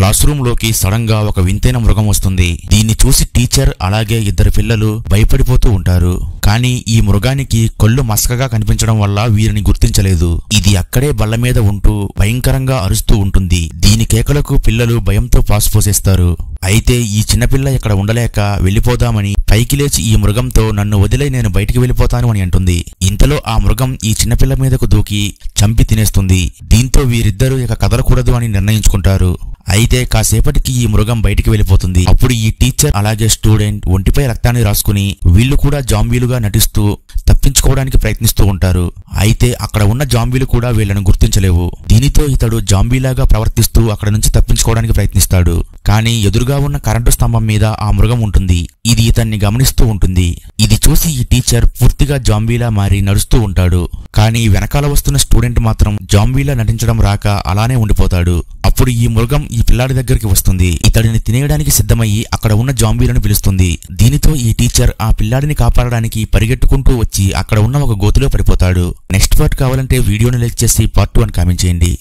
Class room లోకి sudden గా ఒక వింతైన మృగం వస్తుంది. దీన్ని చూసి టీచర్ అలాగే ఇద్దరు పిల్లలు భయపడిపోతూ ఉంటారు. కానీ ఈ మృగానికి కళ్ళు మసకగా కనిపించడం వల్ల వీరిని గుర్తించలేదు. ఇది అక్కడే బల్ల మీద ఉంటూ భయంకరంగా అరుస్తూ ఉంటుంది. దీని కేకలకు పిల్లలు భయంతో పాసుపోసేస్తారు. అయితే ఈ చిన్నపిల్ల ఇక్కడ ఉండలేక వెళ్లిపోదామని పైకి లేచి ఈ మృగంతో నన్ను వదిలే నేను బయటికి వెళ్లిపోతాను అని అంటుంది. ఇంతలో ఆ మృగం ఈ చిన్నపిల్ల మీదకు దూకి చంపి తినేస్తుంది. దీంతో వీరిద్దరూ ఇక కదలకూడదు అని నిర్ణయించుకుంటారు. అయితే కాసేపటికి ఈ మృగం బయటికి వెళ్లిపోతుంది. అప్పుడు ఈ టీచర్ అలాగే స్టూడెంట్ ఒంటిపై రక్తాన్ని రాసుకుని వీళ్లు కూడా జాంబీలుగా నటిస్తూ తప్పించుకోవడానికి ప్రయత్నిస్తూ ఉంటారు. అయితే అక్కడ ఉన్న జాంబీలు కూడా వీళ్లను గుర్తించలేవు. దీనితో ఇతడు జాంబీలాగా ప్రవర్తిస్తూ అక్కడ నుంచి తప్పించుకోవడానికి ప్రయత్నిస్తాడు. కానీ ఎదురుగా ఉన్న కరెంటు స్తంభం మీద ఆ మృగం ఉంటుంది. ఇది ఇతన్ని గమనిస్తూ ఉంటుంది. ఇది చూసి ఈ టీచర్ పూర్తిగా జాంబీలా మారి నడుస్తూ ఉంటాడు. కానీ వెనకాల వస్తున్న స్టూడెంట్ మాత్రం జాంబీలా నటించడం రాక అలానే ఉండిపోతాడు. అప్పుడు ఈ మృగం ఈ పిల్లాడి దగ్గరికి వస్తుంది. ఇతడిని తినేయడానికి సిద్ధమయ్యి అక్కడ ఉన్న జాంబీలను పిలుస్తుంది. దీనితో ఈ టీచర్ ఆ పిల్లాడిని కాపాడడానికి పరిగెట్టుకుంటూ వచ్చి అక్కడ ఉన్న ఒక గోతిలో పడిపోతాడు. నెక్స్ట్ పార్ట్ కావాలంటే వీడియోని లైక్ చేసి పార్ట్ 2 అని కామెంట్ చేయండి.